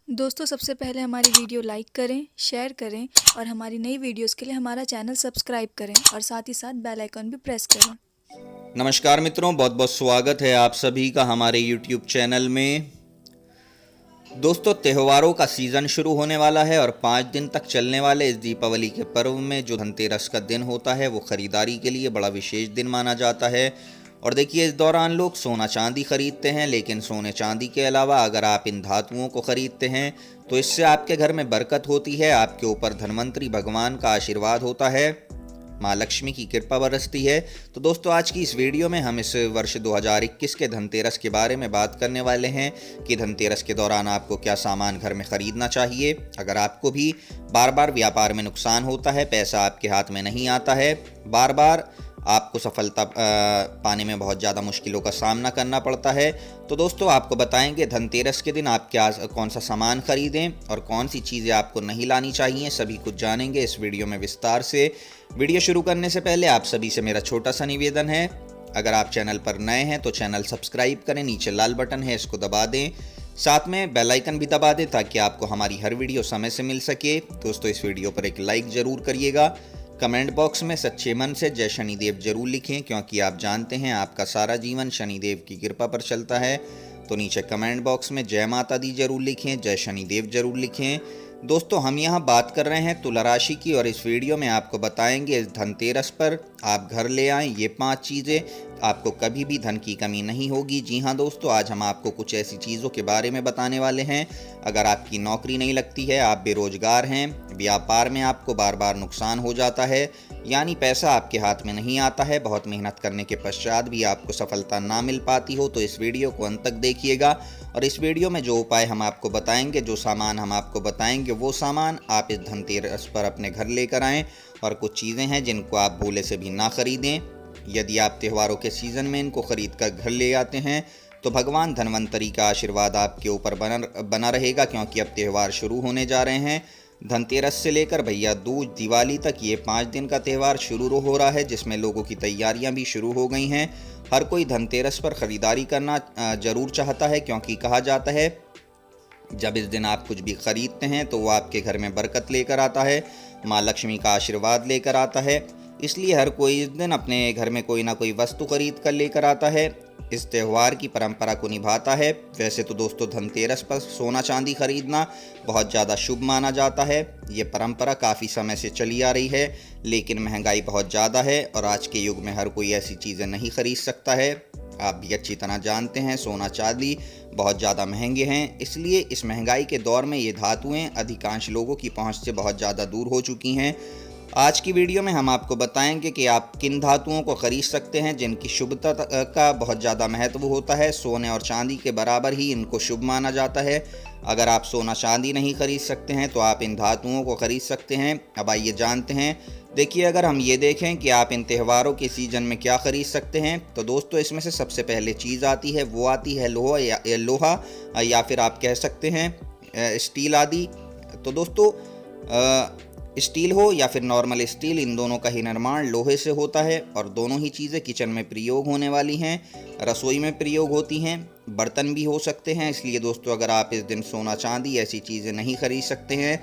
दोस्तों सबसे पहले हमारी वीडियो लाइक करें, शेयर करें और हमारी नई वीडियोस के लिए हमारा चैनल सब्सक्राइब करें और साथ ही साथ बेल आइकन भी प्रेस करें। नमस्कार मित्रों, बहुत बहुत स्वागत है आप सभी का हमारे YouTube चैनल में। दोस्तों, त्योहारों का सीज़न शुरू होने वाला है और 5 दिन तक चलने वाले इस दीपावली के पर्व में जो धनतेरस का दिन होता है वो ख़रीदारी के लिए बड़ा विशेष दिन माना जाता है। और देखिए, इस दौरान लोग सोना चांदी खरीदते हैं, लेकिन सोने चांदी के अलावा अगर आप इन धातुओं को खरीदते हैं तो इससे आपके घर में बरकत होती है, आपके ऊपर धनवंतरी भगवान का आशीर्वाद होता है, माँ लक्ष्मी की कृपा बरसती है। तो दोस्तों, आज की इस वीडियो में हम इस वर्ष 2021 के धनतेरस के बारे में बात करने वाले हैं कि धनतेरस के दौरान आपको क्या सामान घर में ख़रीदना चाहिए। अगर आपको भी बार बार व्यापार में नुकसान होता है, पैसा आपके हाथ में नहीं आता है, बार बार आपको सफलता पाने में बहुत ज़्यादा मुश्किलों का सामना करना पड़ता है, तो दोस्तों आपको बताएंगे धनतेरस के दिन आप कौन सा सामान खरीदें और कौन सी चीज़ें आपको नहीं लानी चाहिए। सभी कुछ जानेंगे इस वीडियो में विस्तार से। वीडियो शुरू करने से पहले आप सभी से मेरा छोटा सा निवेदन है, अगर आप चैनल पर नए हैं तो चैनल सब्सक्राइब करें, नीचे लाल बटन है इसको दबा दें, साथ में बेल आइकन भी दबा दें ताकि आपको हमारी हर वीडियो समय से मिल सके। दोस्तों, इस वीडियो पर एक लाइक ज़रूर करिएगा। कमेंट बॉक्स में सच्चे मन से जय शनिदेव जरूर लिखें, क्योंकि आप जानते हैं आपका सारा जीवन शनिदेव की कृपा पर चलता है। तो नीचे कमेंट बॉक्स में जय माता दी जरूर लिखें, जय शनिदेव जरूर लिखें। दोस्तों, हम यहाँ बात कर रहे हैं तुला राशि की और इस वीडियो में आपको बताएंगे इस धनतेरस पर आप घर ले आएँ ये 5 चीज़ें, आपको कभी भी धन की कमी नहीं होगी। जी हाँ दोस्तों, आज हम आपको कुछ ऐसी चीज़ों के बारे में बताने वाले हैं। अगर आपकी नौकरी नहीं लगती है, आप बेरोजगार हैं, व्यापार में आपको बार बार नुकसान हो जाता है, यानी पैसा आपके हाथ में नहीं आता है, बहुत मेहनत करने के पश्चात भी आपको सफलता ना मिल पाती हो, तो इस वीडियो को अंत तक देखिएगा। और इस वीडियो में जो उपाय हम आपको बताएंगे, जो सामान हम आपको बताएंगे, वो सामान आप इस धनतेरस पर अपने घर लेकर आएँ। और कुछ चीज़ें हैं जिनको आप भूले से भी ना खरीदें। यदि आप त्योहारों के सीज़न में इनको खरीद कर घर ले आते हैं तो भगवान धनवंतरी का आशीर्वाद आपके ऊपर बना रहेगा, क्योंकि अब त्यौहार शुरू होने जा रहे हैं। धनतेरस से लेकर भैया दूज, दिवाली तक ये 5 दिन का त्यौहार शुरू हो रहा है, जिसमें लोगों की तैयारियां भी शुरू हो गई हैं। हर कोई धनतेरस पर ख़रीदारी करना ज़रूर चाहता है, क्योंकि कहा जाता है जब इस दिन आप कुछ भी खरीदते हैं तो वो आपके घर में बरकत लेकर आता है, माँ लक्ष्मी का आशीर्वाद लेकर आता है। इसलिए हर कोई इस दिन अपने घर में कोई ना कोई वस्तु खरीद कर लेकर आता है, इस त्यौहार की परंपरा को निभाता है। वैसे तो दोस्तों, धनतेरस पर सोना चांदी खरीदना बहुत ज़्यादा शुभ माना जाता है, ये परंपरा काफ़ी समय से चली आ रही है, लेकिन महंगाई बहुत ज़्यादा है और आज के युग में हर कोई ऐसी चीज़ें नहीं खरीद सकता है। आप भी अच्छी तरह जानते हैं सोना चांदी बहुत ज़्यादा महंगे हैं, इसलिए इस महंगाई के दौर में ये धातुएं अधिकांश लोगों की पहुंच से बहुत ज़्यादा दूर हो चुकी हैं। आज की वीडियो में हम आपको बताएंगे कि आप किन धातुओं को खरीद सकते हैं जिनकी शुभता का बहुत ज़्यादा महत्व होता है। सोने और चांदी के बराबर ही इनको शुभ माना जाता है। अगर आप सोना चांदी नहीं खरीद सकते हैं तो आप इन धातुओं को खरीद सकते हैं। अब आइए जानते हैं। देखिए, अगर हम ये देखें कि आप इन त्योहारों के सीज़न में क्या खरीद सकते हैं, तो दोस्तों इसमें से सबसे पहले चीज़ आती है वो आती है लोहा या फिर आप कह सकते हैं स्टील आदि। तो दोस्तों, स्टील हो या फिर नॉर्मल स्टील, इन दोनों का ही निर्माण लोहे से होता है और दोनों ही चीज़ें किचन में प्रयोग होने वाली हैं, रसोई में प्रयोग होती हैं, बर्तन भी हो सकते हैं। इसलिए दोस्तों, अगर आप इस दिन सोना चांदी ऐसी चीज़ें नहीं खरीद सकते हैं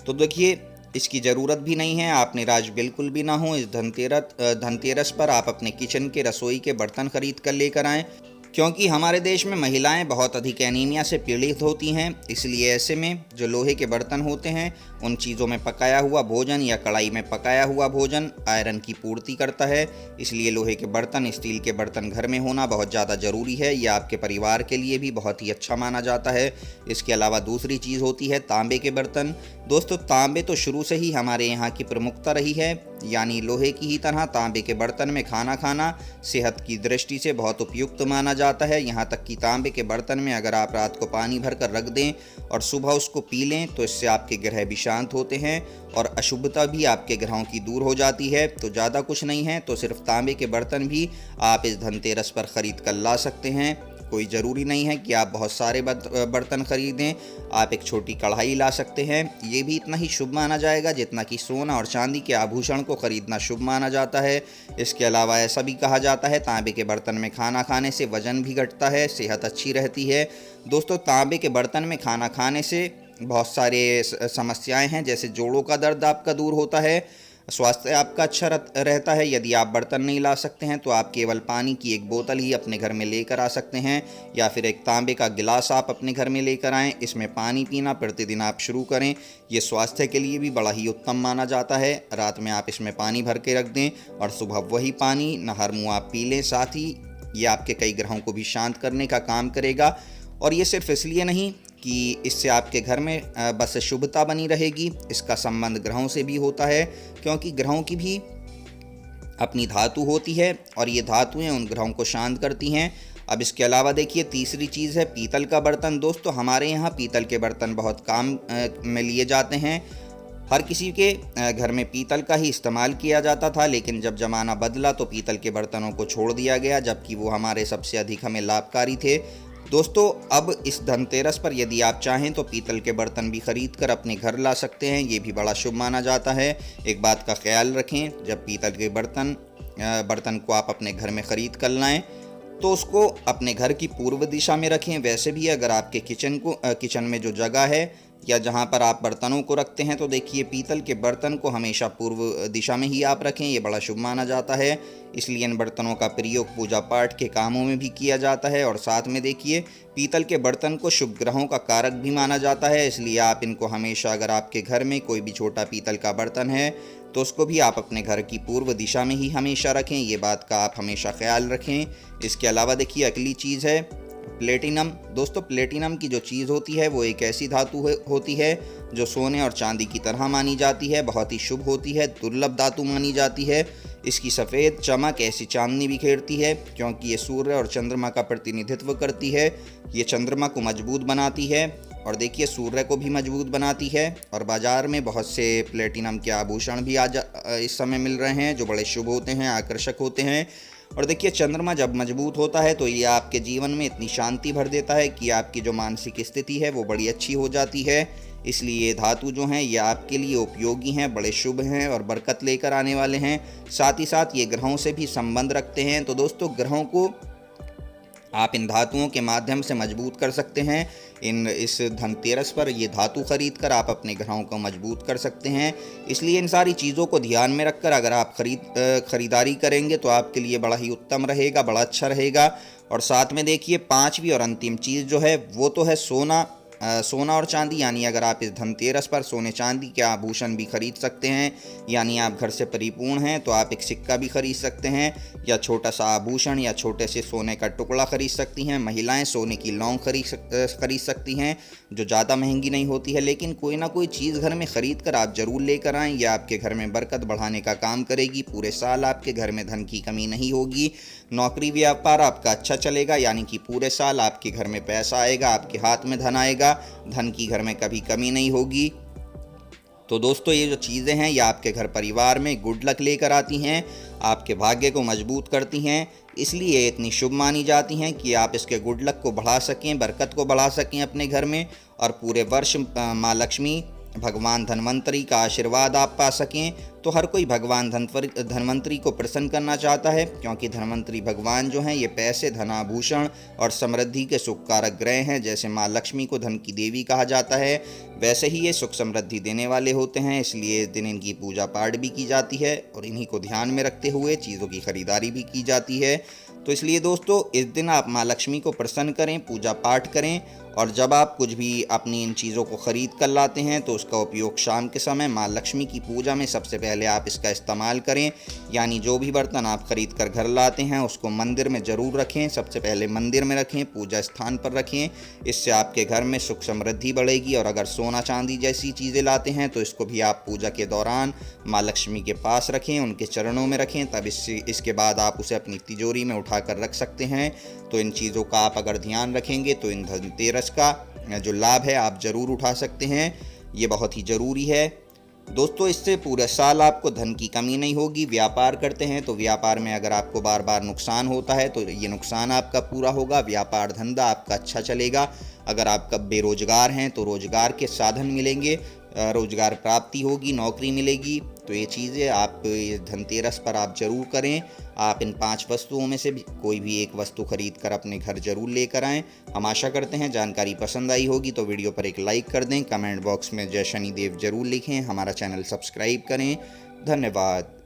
तो देखिए इसकी ज़रूरत भी नहीं है, आप निराश बिल्कुल भी ना हो। इस धनतेरस पर आप अपने किचन के रसोई के बर्तन खरीद कर लेकर आएँ, क्योंकि हमारे देश में महिलाएं बहुत अधिक एनीमिया से पीड़ित होती हैं। इसलिए ऐसे में जो लोहे के बर्तन होते हैं, उन चीज़ों में पकाया हुआ भोजन या कढ़ाई में पकाया हुआ भोजन आयरन की पूर्ति करता है। इसलिए लोहे के बर्तन, स्टील के बर्तन घर में होना बहुत ज़्यादा ज़रूरी है। यह आपके परिवार के लिए भी बहुत ही अच्छा माना जाता है। इसके अलावा दूसरी चीज़ होती है तांबे के बर्तन। दोस्तों, तांबे तो शुरू से ही हमारे यहाँ की प्रमुखता रही है, यानी लोहे की ही तरह तांबे के बर्तन में खाना खाना सेहत की दृष्टि से बहुत उपयुक्त माना जाता है। यहाँ तक कि तांबे के बर्तन में अगर आप रात को पानी भर कर रख दें और सुबह उसको पी लें तो इससे आपके ग्रह भी शांत होते हैं और अशुभता भी आपके ग्रहों की दूर हो जाती है। तो ज़्यादा कुछ नहीं है, तो सिर्फ तांबे के बर्तन भी आप इस धनतेरस पर ख़रीद कर ला सकते हैं। कोई ज़रूरी नहीं है कि आप बहुत सारे बर्तन खरीदें, आप एक छोटी कढ़ाई ला सकते हैं। ये भी इतना ही शुभ माना जाएगा जितना कि सोना और चांदी के आभूषण को खरीदना शुभ माना जाता है। इसके अलावा ऐसा भी कहा जाता है तांबे के बर्तन में खाना खाने से वजन भी घटता है, सेहत अच्छी रहती है। दोस्तों, तांबे के बर्तन में खाना खाने से बहुत सारे समस्याएं हैं, जैसे जोड़ों का दर्द आपका दूर होता है, स्वास्थ्य आपका अच्छा रहता है। यदि आप बर्तन नहीं ला सकते हैं तो आप केवल पानी की एक बोतल ही अपने घर में लेकर आ सकते हैं, या फिर एक तांबे का गिलास आप अपने घर में लेकर आएँ। इसमें पानी पीना प्रतिदिन आप शुरू करें। ये स्वास्थ्य के लिए भी बड़ा ही उत्तम माना जाता है। रात में आप इसमें पानी भर के रख दें और सुबह वही पानी नहर मुँह आप पी लें। साथ ही ये आपके कई ग्रहों को भी शांत करने का काम करेगा। और ये सिर्फ इसलिए नहीं कि इससे आपके घर में बस शुभता बनी रहेगी, इसका संबंध ग्रहों से भी होता है, क्योंकि ग्रहों की भी अपनी धातु होती है और ये धातुएं उन ग्रहों को शांत करती हैं। अब इसके अलावा देखिए, तीसरी चीज़ है पीतल का बर्तन। दोस्तों, हमारे यहाँ पीतल के बर्तन बहुत काम में लिए जाते हैं। हर किसी के घर में पीतल का ही इस्तेमाल किया जाता था, लेकिन जब ज़माना बदला तो पीतल के बर्तनों को छोड़ दिया गया, जबकि वो हमारे सबसे अधिक हमें लाभकारी थे। दोस्तों, अब इस धनतेरस पर यदि आप चाहें तो पीतल के बर्तन भी खरीद कर अपने घर ला सकते हैं। ये भी बड़ा शुभ माना जाता है। एक बात का ख्याल रखें, जब पीतल के बर्तन को आप अपने घर में ख़रीद कर लाएँ तो उसको अपने घर की पूर्व दिशा में रखें। वैसे भी अगर आपके किचन में जो जगह है या जहाँ पर आप बर्तनों को रखते हैं, तो देखिए पीतल के बर्तन को हमेशा पूर्व दिशा में ही आप रखें। ये बड़ा शुभ माना जाता है। इसलिए इन बर्तनों का प्रयोग पूजा पाठ के कामों में भी किया जाता है। और साथ में देखिए, पीतल के बर्तन को शुभ ग्रहों का कारक भी माना जाता है। इसलिए आप इनको हमेशा, अगर आपके घर में कोई भी छोटा पीतल का बर्तन है तो उसको भी आप अपने घर की पूर्व दिशा में ही हमेशा रखें। ये बात का आप हमेशा ख्याल रखें। इसके अलावा देखिए, अगली चीज़ है प्लेटिनम। दोस्तों, प्लेटिनम की जो चीज़ होती है वो एक ऐसी धातु होती है जो सोने और चांदी की तरह मानी जाती है। बहुत ही शुभ होती है, दुर्लभ धातु मानी जाती है। इसकी सफ़ेद चमक ऐसी चांदनी बिखेरती है, क्योंकि ये सूर्य और चंद्रमा का प्रतिनिधित्व करती है। ये चंद्रमा को मजबूत बनाती है और देखिए सूर्य को भी मजबूत बनाती है। और बाज़ार में बहुत से प्लेटिनम के आभूषण भी आज इस समय मिल रहे हैं जो बड़े शुभ होते हैं, आकर्षक होते हैं। और देखिए, चंद्रमा जब मजबूत होता है तो ये आपके जीवन में इतनी शांति भर देता है कि आपकी जो मानसिक स्थिति है वो बड़ी अच्छी हो जाती है। इसलिए ये धातु जो हैं ये आपके लिए उपयोगी हैं, बड़े शुभ हैं और बरकत लेकर आने वाले हैं। साथ ही साथ ये ग्रहों से भी संबंध रखते हैं। तो दोस्तों, ग्रहों को आप इन धातुओं के माध्यम से मजबूत कर सकते हैं। इस धनतेरस पर ये धातु खरीद कर आप अपने ग्रहों को मजबूत कर सकते हैं। इसलिए इन सारी चीज़ों को ध्यान में रखकर अगर आप खरीदारी करेंगे तो आपके लिए बड़ा ही उत्तम रहेगा, बड़ा अच्छा रहेगा। और साथ में देखिए, पांचवी और अंतिम चीज़ जो है वो तो है सोना और चांदी। यानी अगर आप इस धनतेरस पर सोने चांदी के आभूषण भी खरीद सकते हैं, यानी आप घर से परिपूर्ण हैं तो आप एक सिक्का भी खरीद सकते हैं, या छोटा सा आभूषण या छोटे से सोने का टुकड़ा खरीद सकती हैं। महिलाएं सोने की लौंग खरीद सकती हैं, जो ज़्यादा महंगी नहीं होती है। लेकिन कोई ना कोई चीज़ घर में ख़रीद कर आप ज़रूर लेकर आएँ। यह आपके घर में बरकत बढ़ाने का काम करेगी। पूरे साल आपके घर में धन की कमी नहीं होगी। नौकरी व्यापार आपका अच्छा चलेगा, यानी कि पूरे साल आपके घर में पैसा आएगा, आपके हाथ में धन आएगा। धन की घर में कभी कमी नहीं होगी। तो दोस्तों, ये जो चीज़ें हैं ये आपके घर परिवार में गुड लक लेकर आती हैं, आपके भाग्य को मजबूत करती हैं। इसलिए इतनी शुभ मानी जाती हैं कि आप इसके गुड लक को बढ़ा सकें, बरकत को बढ़ा सकें अपने घर में, और पूरे वर्ष माँ लक्ष्मी, भगवान धन्वंतरी का आशीर्वाद आप पा सकें। तो हर कोई भगवान धन्वंतरी को प्रसन्न करना चाहता है, क्योंकि धन्वंतरी भगवान जो हैं ये पैसे, धनाभूषण और समृद्धि के सुख कारक ग्रह हैं। जैसे माँ लक्ष्मी को धन की देवी कहा जाता है, वैसे ही ये सुख समृद्धि देने वाले होते हैं। इसलिए इस दिन इनकी पूजा पाठ भी की जाती है और इन्हीं को ध्यान में रखते हुए चीज़ों की खरीदारी भी की जाती है। तो इसलिए दोस्तों, इस दिन आप माँ लक्ष्मी को प्रसन्न करें, पूजा पाठ करें। और जब आप कुछ भी अपनी इन चीज़ों को ख़रीद कर लाते हैं तो उसका उपयोग शाम के समय माँ लक्ष्मी की पूजा में सबसे पहले आप इसका इस्तेमाल करें। यानी जो भी बर्तन आप ख़रीद कर घर लाते हैं उसको मंदिर में ज़रूर रखें। सबसे पहले मंदिर में रखें, पूजा स्थान पर रखें। इससे आपके घर में सुख समृद्धि बढ़ेगी। और अगर सोना चांदी जैसी चीज़ें लाते हैं तो इसको भी आप पूजा के दौरान माँ लक्ष्मी के पास रखें, उनके चरणों में रखें। तब इसके बाद आप उसे अपनी तिजोरी में उठा कर रख सकते हैं। तो इन चीज़ों का आप अगर ध्यान रखेंगे तो इन धनतेरस का जो लाभ है आप ज़रूर उठा सकते हैं। ये बहुत ही ज़रूरी है दोस्तों। इससे पूरे साल आपको धन की कमी नहीं होगी। व्यापार करते हैं तो व्यापार में अगर आपको बार बार नुकसान होता है तो ये नुकसान आपका पूरा होगा। व्यापार धंधा आपका अच्छा चलेगा। अगर आप बेरोजगार हैं तो रोजगार के साधन मिलेंगे। रोज़गार प्राप्ति होगी, नौकरी मिलेगी। तो ये चीज़ें आप इस धनतेरस पर आप ज़रूर करें। आप इन 5 वस्तुओं में से भी कोई भी एक वस्तु खरीद कर अपने घर ज़रूर लेकर आएँ। हम आशा करते हैं जानकारी पसंद आई होगी, तो वीडियो पर एक लाइक कर दें, कमेंट बॉक्स में जय शनिदेव ज़रूर लिखें, हमारा चैनल सब्सक्राइब करें। धन्यवाद।